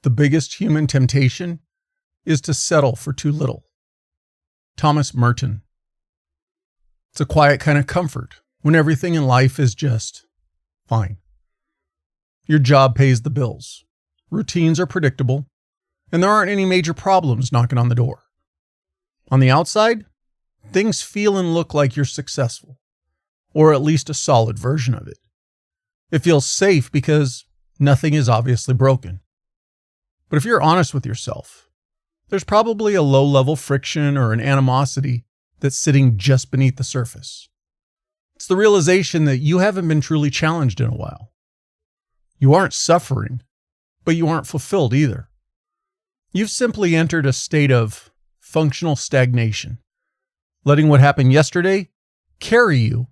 The biggest human temptation is to settle for too little. Thomas Merton. It's a quiet kind of comfort when everything in life is just fine. Your job pays the bills. Routines are predictable, and there aren't any major problems knocking on the door. On the outside, things feel and look like you're successful, or at least a solid version of it. It feels safe because nothing is obviously broken. But if you're honest with yourself, there's probably a low-level friction or an animosity that's sitting just beneath the surface. It's the realization that you haven't been truly challenged in a while. You aren't suffering, but you aren't fulfilled either. You've simply entered a state of functional stagnation, letting what happened yesterday carry you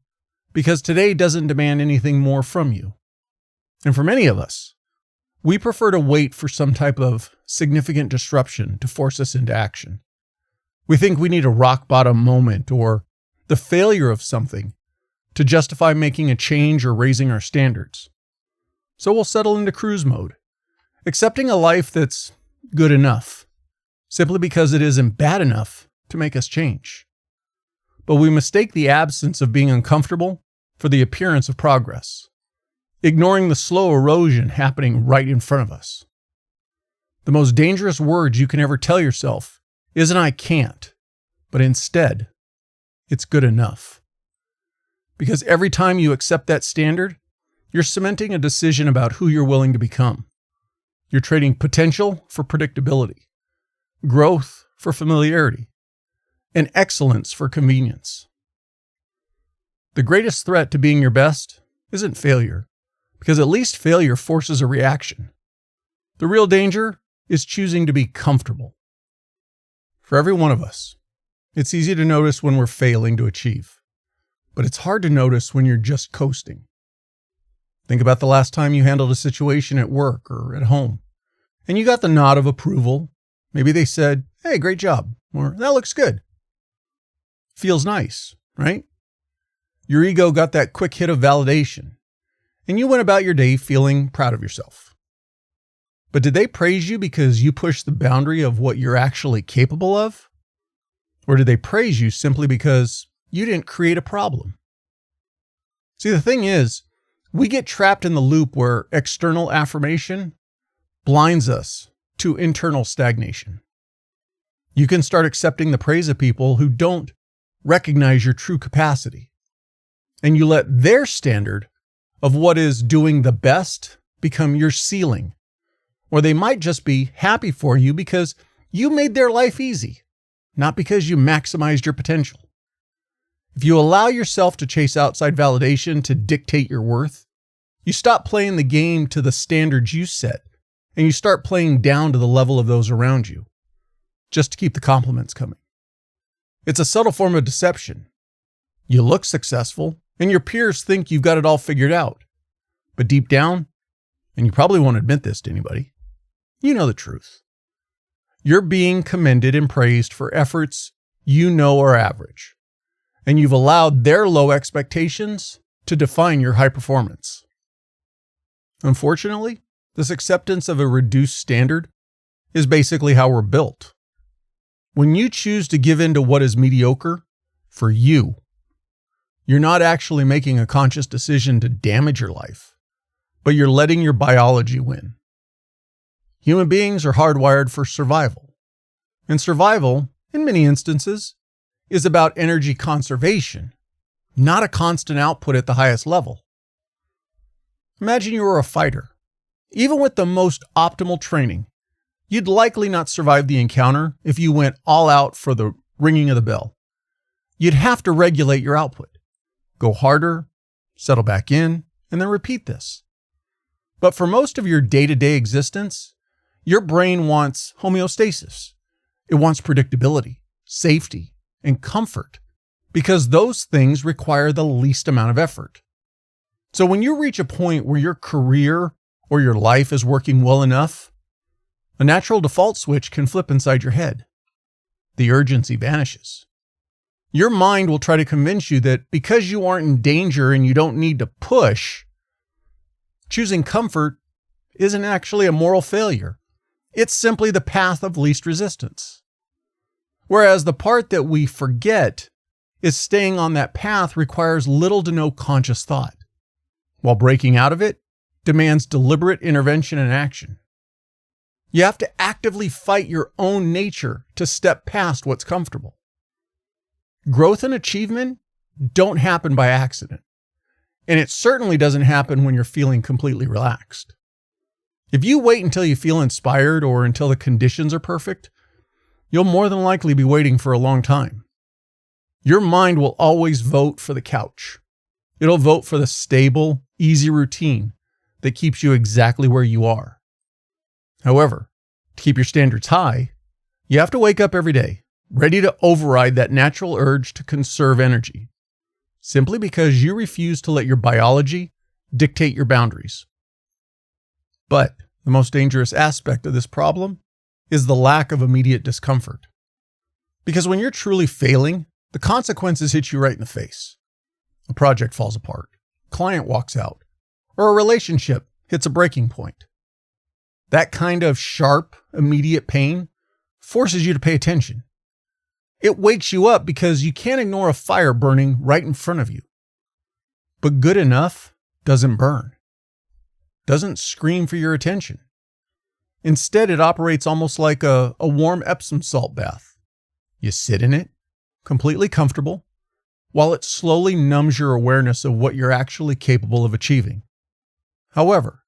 because today doesn't demand anything more from you. And for many of us, we prefer to wait for some type of significant disruption to force us into action. We think we need a rock bottom moment or the failure of something to justify making a change or raising our standards. So we'll settle into cruise mode, accepting a life that's good enough, simply because it isn't bad enough to make us change. But we mistake the absence of being uncomfortable for the appearance of progress, ignoring the slow erosion happening right in front of us. The most dangerous words you can ever tell yourself isn't "I can't," but instead, it's good enough. Because every time you accept that standard, you're cementing a decision about who you're willing to become. You're trading potential for predictability, growth for familiarity, and excellence for convenience. The greatest threat to being your best isn't failure, because at least failure forces a reaction. The real danger is choosing to be comfortable. For every one of us, it's easy to notice when we're failing to achieve, but it's hard to notice when you're just coasting. Think about the last time you handled a situation at work or at home, and you got the nod of approval. Maybe they said, "Hey, great job," or "That looks good." Feels nice, right? Your ego got that quick hit of validation, and you went about your day feeling proud of yourself. But did they praise you because you pushed the boundary of what you're actually capable of? Or did they praise you simply because you didn't create a problem? See, the thing is, we get trapped in the loop where external affirmation blinds us to internal stagnation. You can start accepting the praise of people who don't recognize your true capacity, and you let their standard of what is doing the best become your ceiling. Or they might just be happy for you because you made their life easy, not because you maximized your potential. If you allow yourself to chase outside validation to dictate your worth, you stop playing the game to the standards you set, and you start playing down to the level of those around you, just to keep the compliments coming. It's a subtle form of deception. You look successful, and your peers think you've got it all figured out. But deep down, and you probably won't admit this to anybody, you know the truth. You're being commended and praised for efforts you know are average, and you've allowed their low expectations to define your high performance. Unfortunately, this acceptance of a reduced standard is basically how we're built. When you choose to give in to what is mediocre for you, you're not actually making a conscious decision to damage your life, but you're letting your biology win. Human beings are hardwired for survival, and survival, in many instances, is about energy conservation, not a constant output at the highest level. Imagine you were a fighter. Even with the most optimal training, you'd likely not survive the encounter if you went all out for the ringing of the bell. You'd have to regulate your output, go harder, settle back in, and then repeat this. But for most of your day-to-day existence, your brain wants homeostasis. It wants predictability, safety, and comfort, because those things require the least amount of effort. So when you reach a point where your career or your life is working well enough, a natural default switch can flip inside your head. The urgency vanishes. Your mind will try to convince you that because you aren't in danger and you don't need to push, choosing comfort isn't actually a moral failure. It's simply the path of least resistance. Whereas the part that we forget is staying on that path requires little to no conscious thought, while breaking out of it demands deliberate intervention and action. You have to actively fight your own nature to step past what's comfortable. Growth and achievement don't happen by accident, and it certainly doesn't happen when you're feeling completely relaxed. If you wait until you feel inspired or until the conditions are perfect, you'll more than likely be waiting for a long time. Your mind will always vote for the couch. It'll vote for the stable, easy routine that keeps you exactly where you are. However, to keep your standards high, you have to wake up every day, ready to override that natural urge to conserve energy, simply because you refuse to let your biology dictate your boundaries. But the most dangerous aspect of this problem is the lack of immediate discomfort. Because when you're truly failing, the consequences hit you right in the face. A project falls apart, a client walks out, or a relationship hits a breaking point. That kind of sharp, immediate pain forces you to pay attention. It wakes you up because you can't ignore a fire burning right in front of you. But good enough doesn't burn, doesn't scream for your attention. Instead, it operates almost like a warm Epsom salt bath. You sit in it, completely comfortable, while it slowly numbs your awareness of what you're actually capable of achieving. However,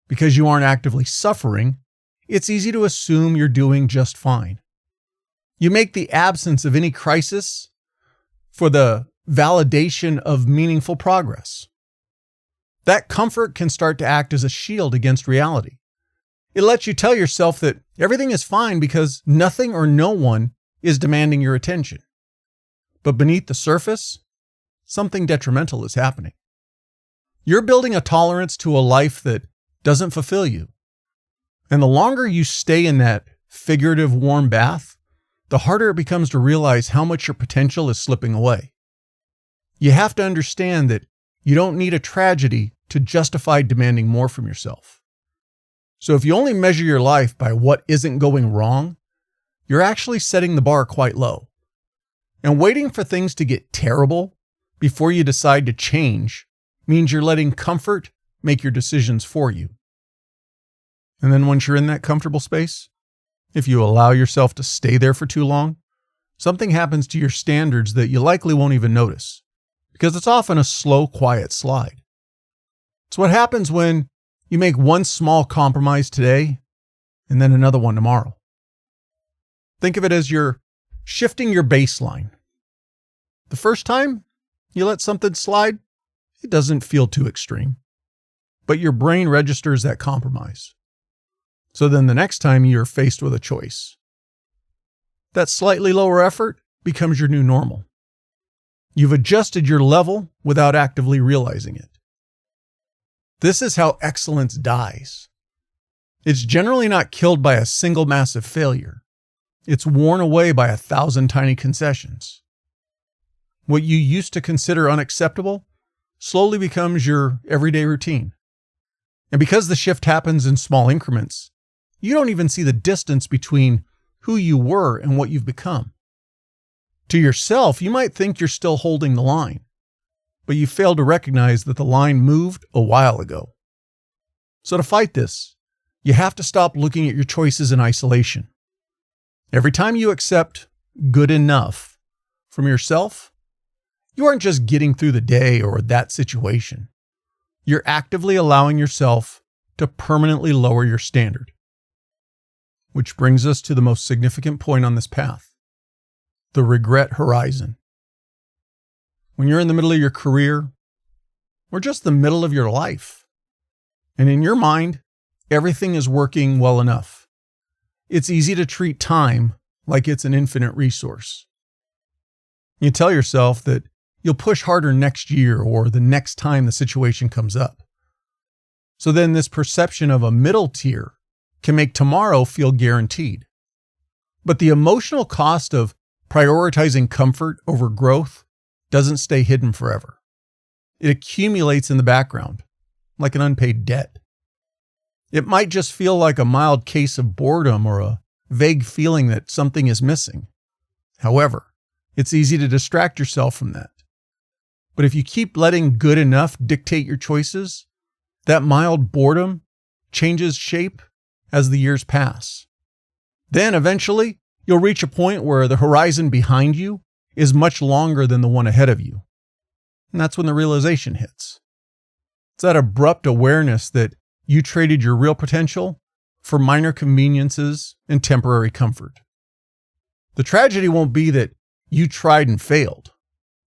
because you aren't actively suffering, it's easy to assume you're doing just fine. You make the absence of any crisis for the validation of meaningful progress. That comfort can start to act as a shield against reality. It lets you tell yourself that everything is fine because nothing or no one is demanding your attention. But beneath the surface, something detrimental is happening. You're building a tolerance to a life that doesn't fulfill you. And the longer you stay in that figurative warm bath, the harder it becomes to realize how much your potential is slipping away. You have to understand that you don't need a tragedy to justify demanding more from yourself. So if you only measure your life by what isn't going wrong, you're actually setting the bar quite low. And waiting for things to get terrible before you decide to change means you're letting comfort make your decisions for you. And then once you're in that comfortable space, if you allow yourself to stay there for too long, something happens to your standards that you likely won't even notice, because it's often a slow, quiet slide. It's what happens when you make one small compromise today and then another one tomorrow. Think of it as you're shifting your baseline. The first time you let something slide, it doesn't feel too extreme, but your brain registers that compromise. So then the next time you're faced with a choice, that slightly lower effort becomes your new normal. You've adjusted your level without actively realizing it. This is how excellence dies. It's generally not killed by a single massive failure. It's worn away by 1,000 tiny concessions. What you used to consider unacceptable slowly becomes your everyday routine. And because the shift happens in small increments, you don't even see the distance between who you were and what you've become. To yourself, you might think you're still holding the line, but you fail to recognize that the line moved a while ago. So to fight this, you have to stop looking at your choices in isolation. Every time you accept good enough from yourself, you aren't just getting through the day or that situation. You're actively allowing yourself to permanently lower your standard. Which brings us to the most significant point on this path, the regret horizon. When you're in the middle of your career, or just the middle of your life, and in your mind, everything is working well enough, it's easy to treat time like it's an infinite resource. You tell yourself that you'll push harder next year or the next time the situation comes up. So then this perception of a middle tier can make tomorrow feel guaranteed. But the emotional cost of prioritizing comfort over growth doesn't stay hidden forever. It accumulates in the background, like an unpaid debt. It might just feel like a mild case of boredom or a vague feeling that something is missing. However, it's easy to distract yourself from that. But if you keep letting good enough dictate your choices, that mild boredom changes shape as the years pass. Then eventually, you'll reach a point where the horizon behind you is much longer than the one ahead of you. And that's when the realization hits. It's that abrupt awareness that you traded your real potential for minor conveniences and temporary comfort. The tragedy won't be that you tried and failed.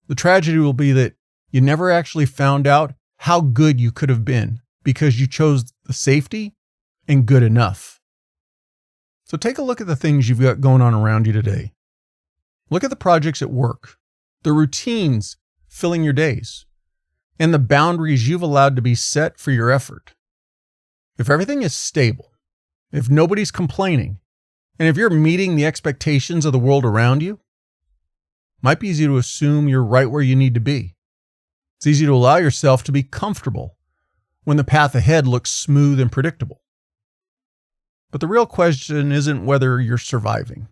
The tragedy will be that you never actually found out how good you could have been because you chose the safety and good enough. So take a look at the things you've got going on around you today. Look at the projects at work, the routines filling your days, and the boundaries you've allowed to be set for your effort. If everything is stable, if nobody's complaining, and if you're meeting the expectations of the world around you, it might be easy to assume you're right where you need to be. It's easy to allow yourself to be comfortable when the path ahead looks smooth and predictable. But the real question isn't whether you're surviving.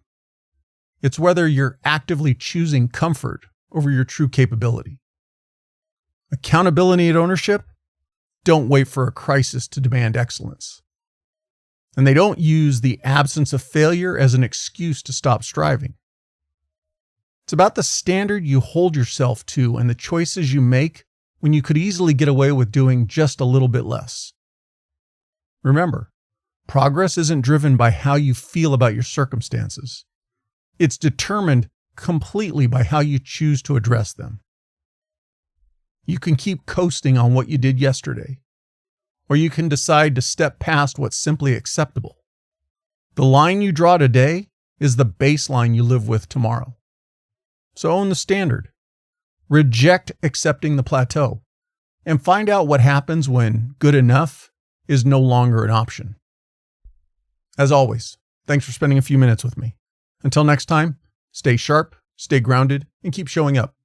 It's whether you're actively choosing comfort over your true capability. Accountability and ownership don't wait for a crisis to demand excellence. And they don't use the absence of failure as an excuse to stop striving. It's about the standard you hold yourself to and the choices you make when you could easily get away with doing just a little bit less. Remember, progress isn't driven by how you feel about your circumstances. It's determined completely by how you choose to address them. You can keep coasting on what you did yesterday, or you can decide to step past what's simply acceptable. The line you draw today is the baseline you live with tomorrow. So own the standard. Reject accepting the plateau, and find out what happens when good enough is no longer an option. As always, thanks for spending a few minutes with me. Until next time, stay sharp, stay grounded, and keep showing up.